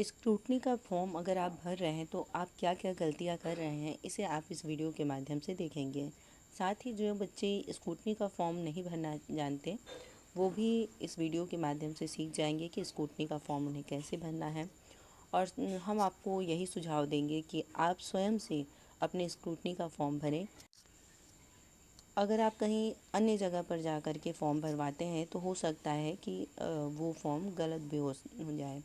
Scrutiny का form अगर आप भर रहे हैं तो आप क्या क्या गलतियां कर रहे हैं, इसे आप इस वीडियो के माध्यम से देखेंगे। साथ ही जो बच्चे स्क्रूटनी का फॉर्म नहीं भरना जानते वो भी इस वीडियो के माध्यम से सीख जाएंगे कि स्क्रूटनी का फॉर्म उन्हें कैसे भरना है। और हम आपको यही सुझाव देंगे कि आप स्वयं से अपने स्क्रूटनी का फॉर्म भरें। अगर आप कहीं अन्य जगह पर जा कर के फॉर्म भरवाते हैं तो हो सकता है कि वो फॉर्म गलत भी हो जाए,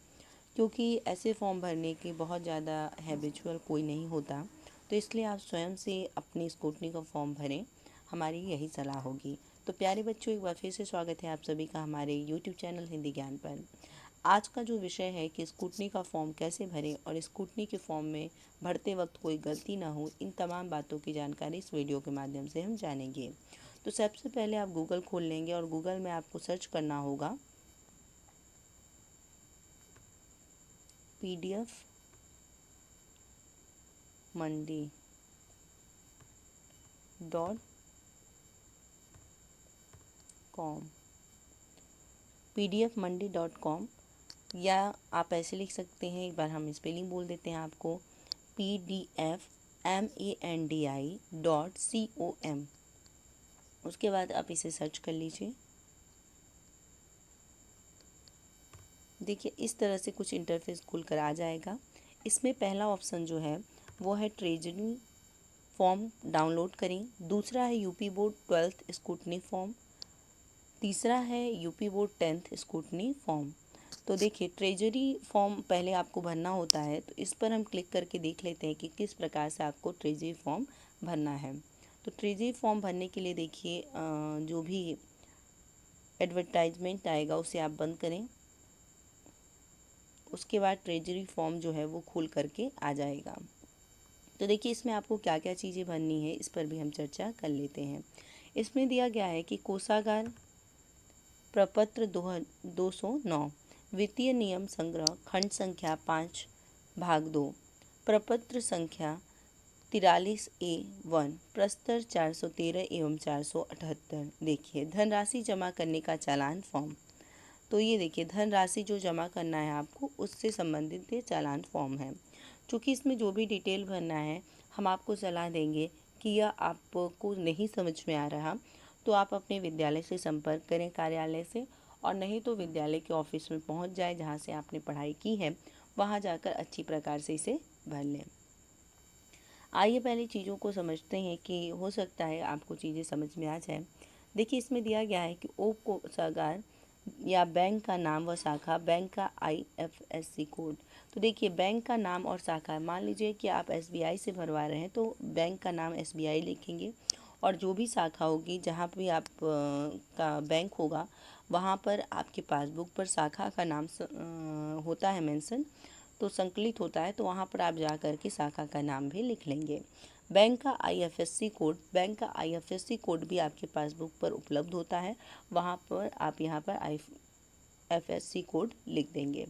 क्योंकि ऐसे फॉर्म भरने की बहुत ज़्यादा हैबिचुअल कोई नहीं होता। तो इसलिए आप स्वयं से अपनी स्क्रूटनी का फॉर्म भरें, हमारी यही सलाह होगी। तो प्यारे बच्चों, एक बार फिर से स्वागत है आप सभी का हमारे YouTube चैनल हिंदी ज्ञान पर। आज का जो विषय है कि स्क्रूटनी का फॉर्म कैसे भरें और स्क्रूटनी के फॉर्म में भरते वक्त कोई गलती ना हो, इन तमाम बातों की जानकारी इस वीडियो के माध्यम से हम जानेंगे। तो सबसे पहले आप गूगल खोल लेंगे और गूगल में आपको सर्च करना होगा PDF मंडी .com। pdfmandi.com, या आप ऐसे लिख सकते हैं, एक बार हम स्पेलिंग बोल देते हैं आपको, pdfmandi.com। उसके बाद आप इसे सर्च कर लीजिए। देखिए इस तरह से कुछ इंटरफेस खुलकर आ जाएगा। इसमें पहला ऑप्शन जो है वो है ट्रेजरी फॉर्म डाउनलोड करें। दूसरा है UP board 12th scrutiny form. तीसरा है UP board 10th scrutiny form. तो देखिए ट्रेजरी फॉर्म पहले आपको भरना होता है, तो इस पर हम क्लिक करके देख लेते हैं कि किस प्रकार से आपको ट्रेजरी फॉर्म भरना है। तो ट्रेजरी फॉर्म भरने के लिए देखिए जो भी एडवर्टाइजमेंट आएगा उसे आप बंद करें। उसके बाद ट्रेजरी फॉर्म जो है वो खुल करके आ जाएगा। तो देखिए इसमें आपको क्या क्या चीज़ें भरनी है, इस पर भी हम चर्चा कर लेते हैं। इसमें दिया गया है कि कोषागार प्रपत्र 209, वित्तीय नियम संग्रह, खंड संख्या 5 भाग 2, प्रपत्र संख्या 43A1, प्रस्तर 413 एवं 478। देखिए धनराशि जमा करने का चालान फॉर्म। तो ये देखिए धनराशि जो जमा करना है आपको, उससे संबंधित ये चालान फॉर्म है। चूँकि इसमें जो भी डिटेल भरना है, हम आपको सलाह देंगे कि यह आपको नहीं समझ में आ रहा तो आप अपने विद्यालय से संपर्क करें, कार्यालय से, और नहीं तो विद्यालय के ऑफिस में पहुंच जाए जहां से आपने पढ़ाई की है, वहां जाकर अच्छी प्रकार से इसे भर लें। आइए पहले चीज़ों को समझते हैं कि हो सकता है आपको चीज़ें समझ में आ जाए। देखिए इसमें दिया गया है कि ओ कोषागार या बैंक का नाम व शाखा, बैंक का IFSC कोड। तो देखिए बैंक का नाम और शाखा, मान लीजिए कि आप SBI से भरवा रहे हैं तो बैंक का नाम SBI लिखेंगे, और जो भी शाखा होगी जहाँ भी आप का बैंक होगा वहाँ पर आपके पासबुक पर शाखा का नाम होता है मेंशन, तो संकलित होता है, तो वहाँ पर आप जा कर के शाखा का नाम भी लिख लेंगे। बैंक का IFSC कोड, बैंक का IFSC कोड भी आपके पासबुक पर उपलब्ध होता है, वहाँ पर आप यहाँ पर IFSC कोड लिख देंगे।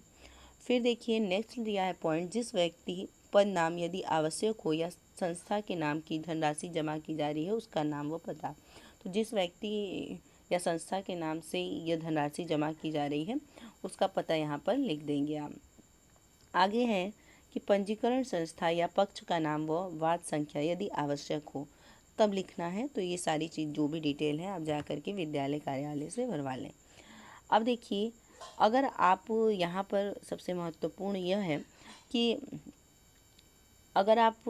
फिर देखिए नेक्स्ट दिया है पॉइंट, जिस व्यक्ति पद नाम यदि आवश्यक हो या संस्था के नाम की धनराशि जमा की जा रही है उसका नाम व पता। तो जिस व्यक्ति या संस्था के नाम से यह धनराशि जमा की जा रही है उसका पता यहाँ पर लिख देंगे आप। आगे है कि पंजीकरण संस्था या पक्ष का नाम व वार्ड संख्या यदि आवश्यक हो तब लिखना है। तो ये सारी चीज़ जो भी डिटेल है आप जा कर के विद्यालय कार्यालय से भरवा लें। अब देखिए अगर आप यहाँ पर सबसे महत्वपूर्ण यह है कि अगर आप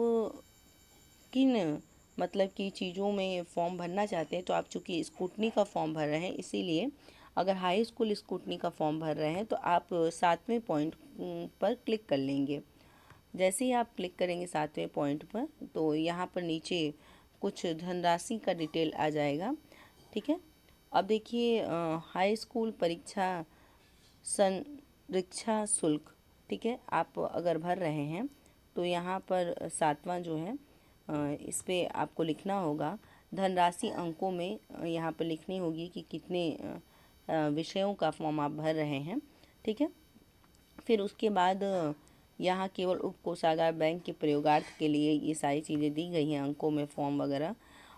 किन मतलब कि चीज़ों में फॉर्म भरना चाहते हैं, तो आप चूँकि स्कूटनी का फॉर्म भर रहे हैं, इसीलिए अगर हाई स्कूल स्कूटनी का फॉर्म भर रहे हैं तो आप 7वें पॉइंट पर क्लिक कर लेंगे। जैसे ही आप क्लिक करेंगे 7वें पॉइंट पर, तो यहाँ पर नीचे कुछ धनराशि का डिटेल आ जाएगा। ठीक है, अब देखिए हाई स्कूल परीक्षा संरक्षा शुल्क, ठीक है, आप अगर भर रहे हैं तो यहाँ पर 7वां जो है इस पे आपको लिखना होगा धनराशि अंकों में, यहाँ पर लिखनी होगी कि कितने विषयों का फॉर्म आप भर रहे हैं। ठीक है, फिर उसके बाद यहाँ केवल उप कोषागार बैंक के प्रयोगार्थ के लिए ये सारी चीज़ें दी गई हैं अंकों में फॉर्म वगैरह।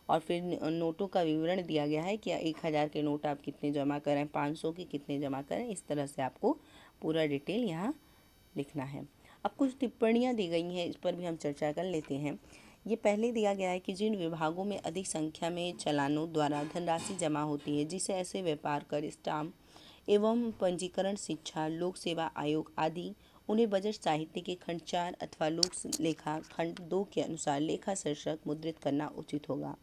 और फिर नोटों का विवरण दिया गया है कि 1000 के नोट आप कितने जमा करें, 500 के कितने जमा करें, इस तरह से आपको पूरा डिटेल यहाँ लिखना है। अब कुछ टिप्पणियाँ दी गई हैं, इस पर भी हम चर्चा कर लेते हैं। ये पहले दिया गया है कि जिन विभागों में अधिक संख्या में चालानों द्वारा धनराशि जमा होती है, जिसे ऐसे व्यापार कर, स्टाम्प एवं पंजीकरण, शिक्षा, लोक सेवा आयोग आदि, उन्हें बजट साहित्य के खंड 4 अथवा लोक लेखा खंड 2 के अनुसार लेखा शीर्षक मुद्रित करना उचित होगा।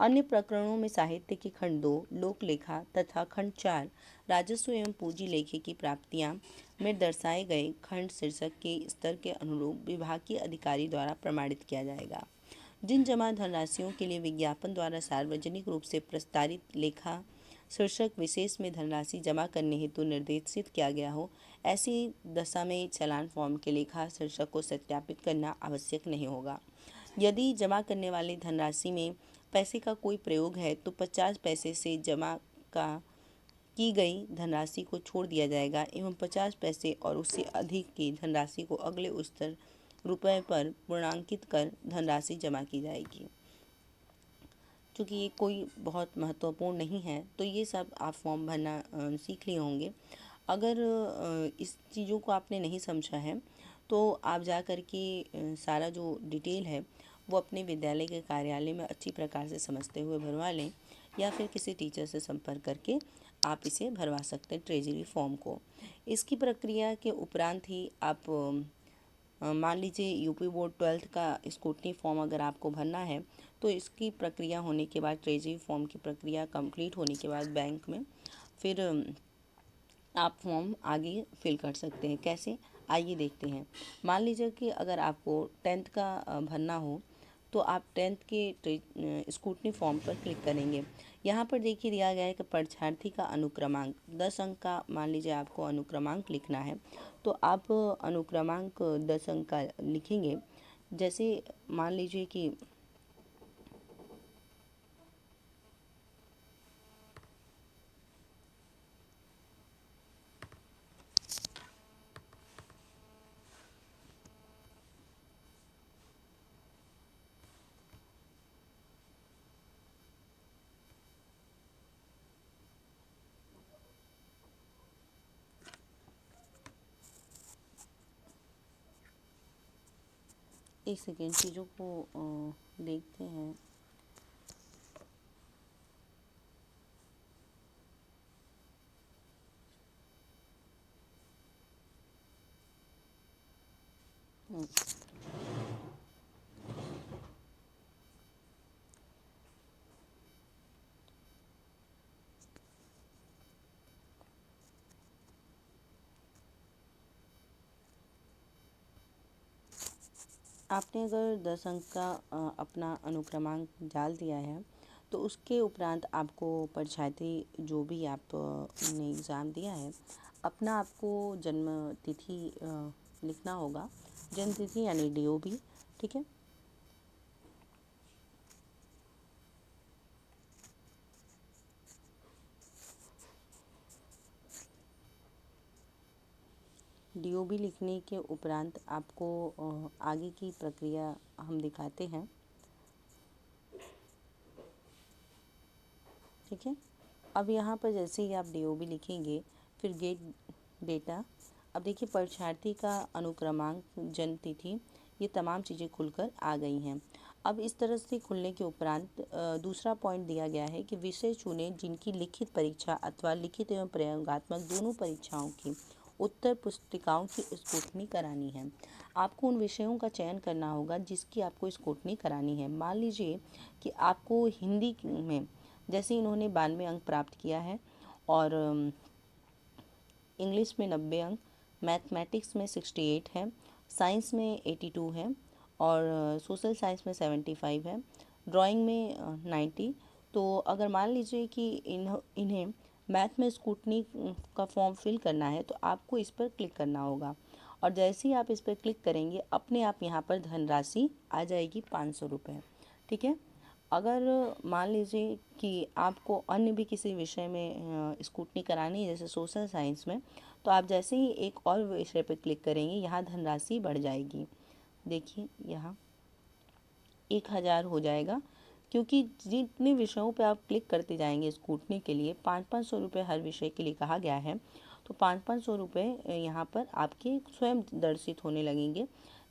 अन्य प्रकरणों में साहित्य के खंड 2 लोक लेखा तथा खंड 4 राजस्व एवं पूंजी लेखे की प्राप्तियां में दर्शाए गए खंड शीर्षक के स्तर के अनुरूप विभागीय अधिकारी द्वारा प्रमाणित किया जाएगा। जिन जमा धनराशियों के लिए विज्ञापन द्वारा सार्वजनिक रूप से प्रस्तावित लेखा शीर्षक विशेष में धनराशि जमा करने हेतु निर्देशित किया गया हो, ऐसी दशा में चालान फॉर्म के लेखा शीर्षक को सत्यापित करना आवश्यक नहीं होगा। यदि जमा करने वाली धनराशि में पैसे का कोई प्रयोग है तो 50 पैसे से जमा की गई धनराशि को छोड़ दिया जाएगा एवं 50 पैसे और उससे अधिक की धनराशि को अगले उच्चतर रुपये पर पूर्णांकित कर धनराशि जमा की जाएगी। क्योंकि ये कोई बहुत महत्वपूर्ण नहीं है, तो ये सब आप फॉर्म भरना सीख लिए होंगे। अगर इस चीज़ों को आपने नहीं समझा है तो आप जा कर के सारा जो डिटेल है वो अपने विद्यालय के कार्यालय में अच्छी प्रकार से समझते हुए भरवा लें, या फिर किसी टीचर से संपर्क करके आप इसे भरवा सकते हैं ट्रेजरी फॉर्म को। इसकी प्रक्रिया के उपरांत ही आप मान लीजिए यूपी बोर्ड 12th का स्क्रूटनी फॉर्म अगर आपको भरना है तो इसकी प्रक्रिया होने के बाद, ट्रेजरी फॉर्म की प्रक्रिया कंप्लीट होने के बाद बैंक में फिर आप फॉर्म आगे फिल कर सकते हैं। कैसे, आइए देखते हैं। मान लीजिए कि अगर आपको 10th का भरना हो तो आप 10th के स्क्रूटनी फॉर्म पर क्लिक करेंगे। यहाँ पर देखिए दिया गया है कि परीक्षार्थी का अनुक्रमांक 10 अंक का, मान लीजिए आपको अनुक्रमांक लिखना है तो आप अनुक्रमांक 10 अंक का लिखेंगे। जैसे मान लीजिए कि एक सेकेंड, चीज़ों को देखते हैं। आपने अगर 10 अंक का अपना अनुक्रमांक डाल दिया है तो उसके उपरांत आपको परीक्षार्थी जो भी आपने एग्ज़ाम दिया है अपना आपको जन्म तिथि लिखना होगा, जन्म तिथि यानी DOB, ठीक है। DOB लिखने के उपरांत आपको आगे की प्रक्रिया हम दिखाते हैं, ठीक है। अब यहाँ पर जैसे ही आप DOB लिखेंगे फिर गेट डेटा, अब देखिए परीक्षार्थी का अनुक्रमांक, जन्म तिथि, ये तमाम चीज़ें खुलकर आ गई हैं। अब इस तरह से खुलने के उपरांत दूसरा पॉइंट दिया गया है कि विषय चुनें जिनकी लिखित परीक्षा अथवा लिखित एवं प्रयोगात्मक दोनों परीक्षाओं की उत्तर पुस्तिकाओं की स्क्रूटनी करानी है। आपको उन विषयों का चयन करना होगा जिसकी आपको स्क्रूटनी करानी है। मान लीजिए कि आपको हिंदी में, जैसे इन्होंने 92 अंक प्राप्त किया है और इंग्लिश में 90 अंक, मैथमेटिक्स में 68 है, साइंस में 82 है और सोशल साइंस में 75 है, ड्राइंग में 90। तो अगर मान लीजिए कि इन्हें मैथ में स्क्रूटनी का फॉर्म फिल करना है तो आपको इस पर क्लिक करना होगा और जैसे ही आप इस पर क्लिक करेंगे अपने आप यहाँ पर धनराशि आ जाएगी 500 रुपये, ठीक है। अगर मान लीजिए कि आपको अन्य भी किसी विषय में स्क्रूटनी करानी है जैसे सोशल साइंस में, तो आप जैसे ही एक और विषय पर क्लिक करेंगे यहाँ धनराशि बढ़ जाएगी। देखिए यहाँ 1000 हो जाएगा, क्योंकि जितने विषयों पे आप क्लिक करते जाएंगे स्क्रूटनी के लिए 500-500 रुपये हर विषय के लिए कहा गया है, तो 500 रुपये यहाँ पर आपके स्वयं दर्शित होने लगेंगे।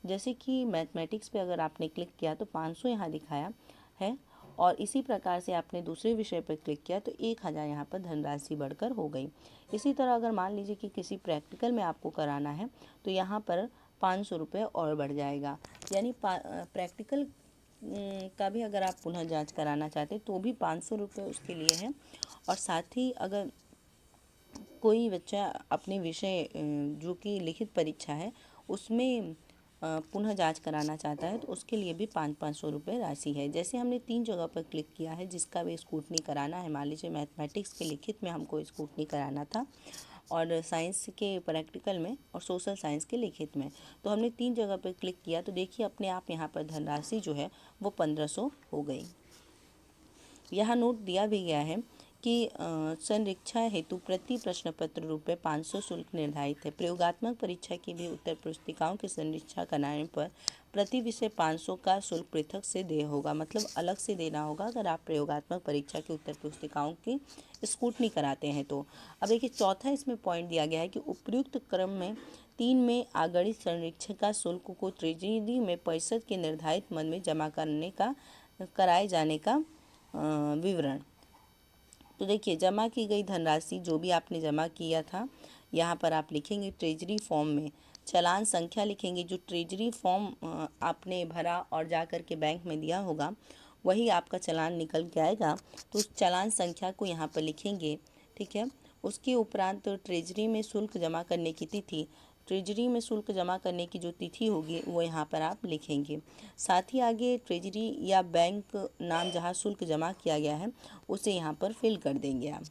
जैसे कि मैथमेटिक्स पे अगर आपने क्लिक किया तो 500 यहाँ दिखाया है, और इसी प्रकार से आपने दूसरे विषय पर क्लिक किया तो 1000 यहाँ पर धनराशि बढ़कर हो गई। इसी तरह अगर मान लीजिए कि किसी प्रैक्टिकल में आपको कराना है तो यहाँ पर 500 रुपये और बढ़ जाएगा। यानी प्रैक्टिकल का भी अगर आप पुनः जांच कराना चाहते तो भी 500 रुपये उसके लिए है। और साथ ही अगर कोई बच्चा अपने विषय जो कि लिखित परीक्षा है उसमें पुनः जांच कराना चाहता है तो उसके लिए भी 500 रुपये राशि है। जैसे हमने 3 जगह पर क्लिक किया है जिसका भी स्क्रूटनी कराना है, मान लीजिए मैथमेटिक्स के लिखित में हमको स्क्रूटनी कराना था, और साइंस के प्रैक्टिकल में, और सोशल साइंस के लिखित में, तो हमने 3 जगह पर क्लिक किया तो देखिए अपने आप यहाँ पर धनराशि जो है वो 1500 हो गई। यहाँ नोट दिया भी गया है कि संरीक्षा हेतु प्रति प्रश्न पत्र रुपये 500 शुल्क निर्धारित है। प्रयोगात्मक परीक्षा की भी उत्तर पुस्तिकाओं की संरीक्षा कराने पर प्रति विषय 500 का शुल्क पृथक से देय होगा, मतलब अलग से देना होगा अगर आप प्रयोगात्मक परीक्षा की उत्तर पुस्तिकाओं की स्क्रूटनी कराते हैं तो। अब देखिए चौथा इसमें पॉइंट दिया गया है कि उपयुक्त क्रम में 3 में अगणित संरीक्षक शुल्क को ट्रेजरी में परिषद के निर्धारित मद में जमा कराए जाने का विवरण। तो देखिए जमा की गई धनराशि जो भी आपने जमा किया था यहाँ पर आप लिखेंगे ट्रेजरी फॉर्म में, चालान संख्या लिखेंगे, जो ट्रेजरी फॉर्म आपने भरा और जा कर के बैंक में दिया होगा वही आपका चालान निकल के आएगा, तो उस चालान संख्या को यहाँ पर लिखेंगे। ठीक है, उसके उपरांत ट्रेजरी में शुल्क जमा करने की तिथि, ट्रेजरी में शुल्क जमा करने की जो तिथि होगी वो यहाँ पर आप लिखेंगे। साथ ही आगे ट्रेजरी या बैंक नाम जहाँ शुल्क जमा किया गया है उसे यहाँ पर फिल कर देंगे आप।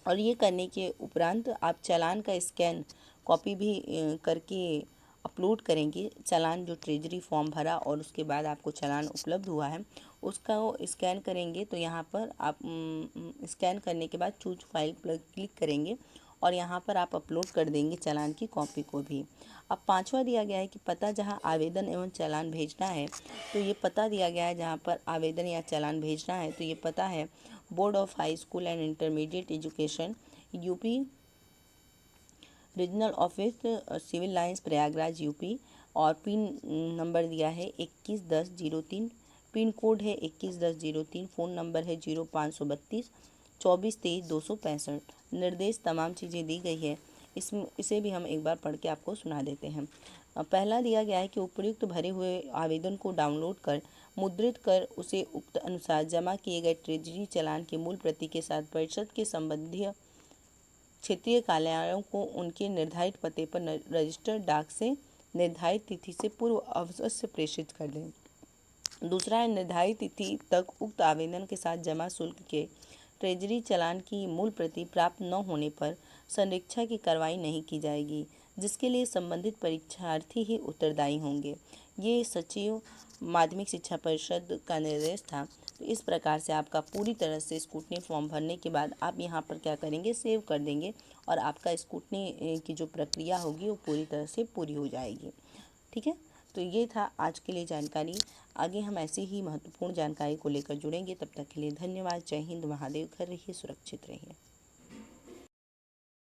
और ये करने के उपरांत आप चालान का स्कैन कॉपी भी करके अपलोड करेंगे। चालान जो ट्रेजरी फॉर्म भरा और उसके बाद आपको चालान उपलब्ध हुआ है उसका वो स्कैन करेंगे, तो यहाँ पर आप स्कैन करने के बाद चूज फाइल पर क्लिक करेंगे और यहाँ पर आप अपलोड कर देंगे चालान की कॉपी को भी। अब पांचवा दिया गया है कि पता जहाँ आवेदन एवं चालान भेजना है, तो ये पता दिया गया है जहाँ पर आवेदन या चालान भेजना है, तो ये पता है board of high school and intermediate education, UP, regional office, civil lines, Prayagraj, UP. और पिन नंबर दिया है 211003, पिन कोड है 211003, फ़ोन नंबर है 0532 2423 265। निर्देश तमाम चीज़ें दी गई है, इसे भी हम एक बार पढ़ के आपको सुना देते हैं। पहला दिया गया है कि उपयुक्त भरे हुए आवेदन को डाउनलोड कर मुद्रित कर उसे उक्त अनुसार जमा किए गए ट्रेजरी चालान की मूल प्रति के साथ परिषद के संबंधित क्षेत्रीय कार्यालयों को उनके निर्धारित पते पर रजिस्टर्ड डाक से निर्धारित तिथि से पूर्व अवश्य प्रेषित कर दें। दूसरा है निर्धारित तिथि तक उक्त आवेदन के साथ जमा शुल्क के ट्रेजरी चालान की मूल प्रति प्राप्त न होने पर संरीक्षा की कार्रवाई नहीं की जाएगी, जिसके लिए संबंधित परीक्षार्थी ही उत्तरदायी होंगे। ये सचिव माध्यमिक शिक्षा परिषद का निर्देश था। तो इस प्रकार से आपका पूरी तरह से स्कूटनी फॉर्म भरने के बाद आप यहाँ पर क्या करेंगे, सेव कर देंगे और आपका स्कूटनी की जो प्रक्रिया होगी वो पूरी तरह से पूरी हो जाएगी। ठीक है, तो ये था आज के लिए जानकारी। आगे हम ऐसे ही महत्वपूर्ण जानकारी को लेकर जुड़ेंगे। तब तक के लिए धन्यवाद। जय हिंद, महादेव। घर रहिए, सुरक्षित रहिए।